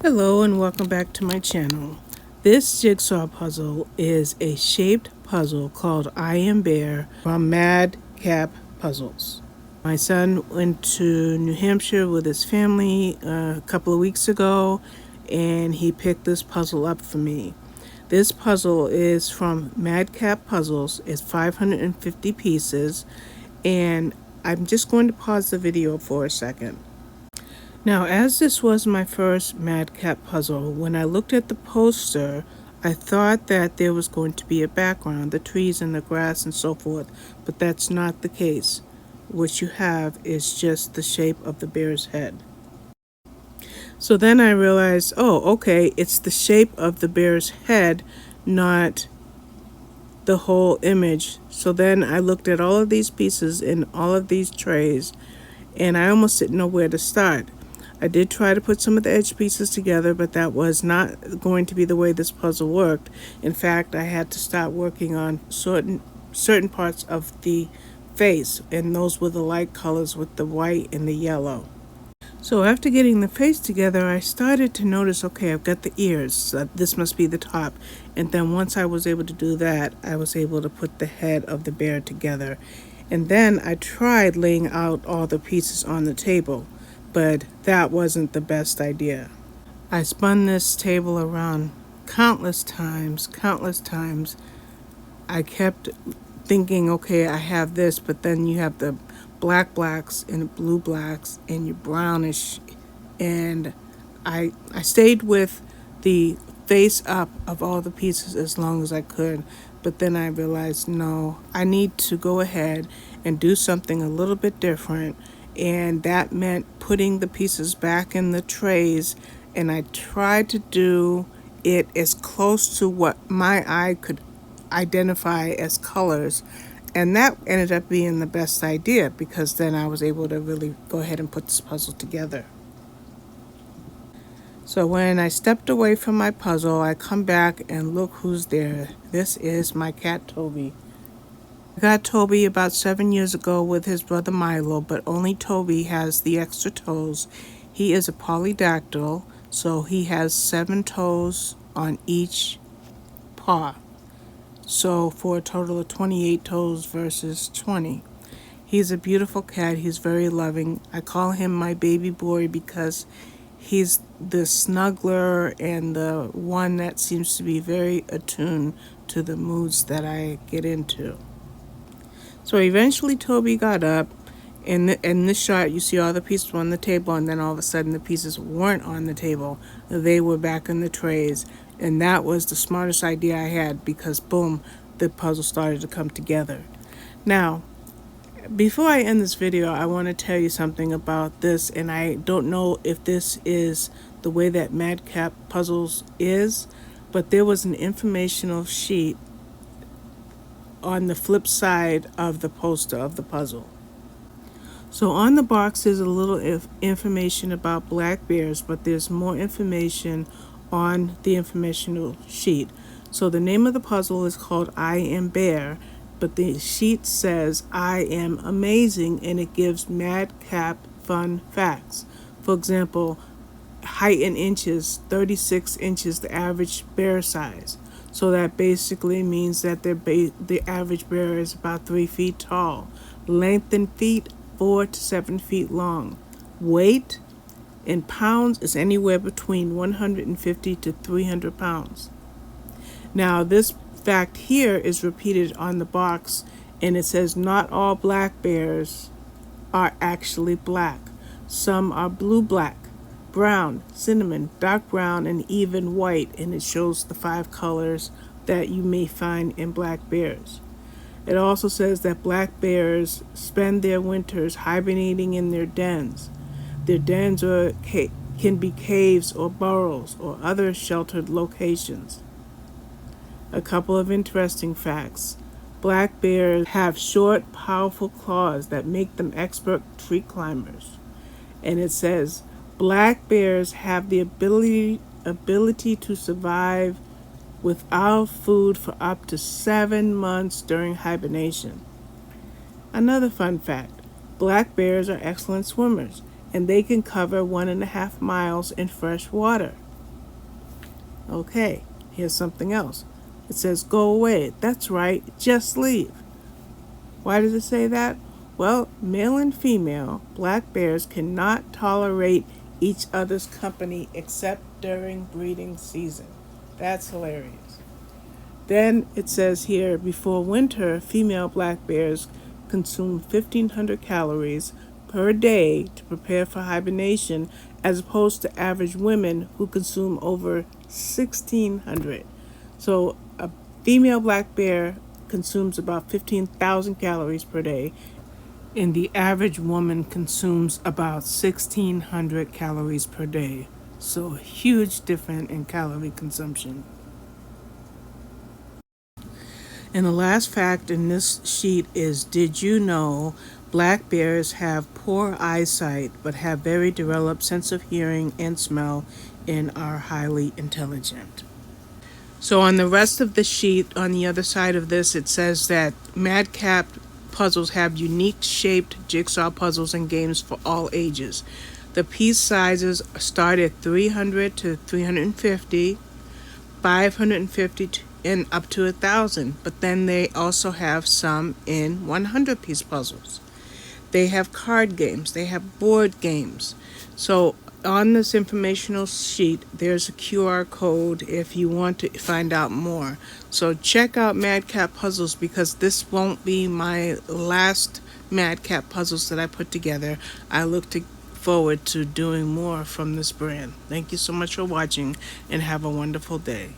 Hello and welcome back to my channel. This jigsaw puzzle is a shaped puzzle called I Am Bear from Mad Capp Puzzles. My son went to New Hampshire with his family a couple of weeks ago and he picked this puzzle up for me. This puzzle is from Mad Capp Puzzles. It's 550 pieces and I'm just going to pause the video for a second. Now, as this was my first Mad Capp puzzle, when I looked at the poster, I thought that there was going to be a background, the trees and the grass and so forth, but that's not the case. What you have is just the shape of the bear's head. So then I realized, oh, okay, it's the shape of the bear's head, not the whole image. So then I looked at all of these pieces in all of these trays, and I almost didn't know where to start. I did try to put some of the edge pieces together, but that was not going to be the way this puzzle worked. In fact, I had to start working on certain parts of the face, and those were the light colors with the white and the yellow. So after getting the face together, I started to notice, okay, I've got the ears, so this must be the top. And then once I was able to do that, I was able to put the head of the bear together. And then I tried laying out all the pieces on the table, but that wasn't the best idea. I spun this table around countless times. I kept thinking, okay, I have this, but then you have the blacks and the blue blacks and your brownish, and I stayed with the face up of all the pieces as long as I could, but then I realized, no, I need to go ahead and do something a little bit different, and that meant putting the pieces back in the trays, and I tried to do it as close to what my eye could identify as colors, and that ended up being the best idea because then I was able to really go ahead and put this puzzle together. So when I stepped away from my puzzle, I come back and look who's there. This is my cat Toby. I got Toby about 7 years ago with his brother Milo, but only Toby has the extra toes. He is a polydactyl, so he has 7 toes on each paw. So for a total of 28 toes versus 20. He's a beautiful cat. He's very loving. I call him my baby boy because he's the snuggler and the one that seems to be very attuned to the moods that I get into. So eventually Toby got up. In this shot, you see all the pieces were on the table, and then all of a sudden the pieces weren't on the table. They were back in the trays. And that was the smartest idea I had because, boom, the puzzle started to come together. Now, before I end this video, I want to tell you something about this, and I don't know if this is the way that Mad Capp Puzzles is, but there was an informational sheet on the flip side of the poster of the puzzle. So on the box there's a little information about black bears, but there's more information on the informational sheet. So the name of the puzzle is called I Am Bear, but the sheet says I am amazing, and it gives Mad Capp fun facts. For example, height in inches, 36 inches, the average bear size. So that basically means that the average bear is about 3 feet tall. Length in feet, 4 to 7 feet long. Weight in pounds is anywhere between 150 to 300 pounds. Now this fact here is repeated on the box, and it says not all black bears are actually black. Some are blue-black, brown, cinnamon, dark brown, and even white, and it shows the 5 colors that you may find in black bears. It also says that black bears spend their winters hibernating in their dens. Their dens can be caves or burrows or other sheltered locations. A couple of interesting facts. Black bears have short, powerful claws that make them expert tree climbers. And it says, black bears have the ability to survive without food for up to 7 months during hibernation. Another fun fact, black bears are excellent swimmers, and they can cover 1.5 miles in fresh water. Okay, here's something else. It says, go away. That's right, just leave. Why does it say that? Well, male and female black bears cannot tolerate each other's company except during breeding season. That's hilarious. Then it says here, before winter, female black bears consume 1,500 calories per day to prepare for hibernation, as opposed to average women who consume over 1,600. So a female black bear consumes about 15,000 calories per day, and the average woman consumes about 1,600 calories per day. So a huge difference in calorie consumption. And the last fact in this sheet is, did you know black bears have poor eyesight but have very developed sense of hearing and smell and are highly intelligent? So on the rest of the sheet, on the other side of this, it says that Madcap puzzles have unique shaped jigsaw puzzles and games for all ages. The piece sizes start at 300 to 350, 550 and up to 1,000, but then they also have some in 100-piece puzzles. They have card games, they have board games. So on this informational sheet, there's a QR code if you want to find out more. So check out Madcap Puzzles, because this won't be my last Madcap Puzzles that I put together. I look forward to doing more from this brand. Thank you so much for watching, and have a wonderful day.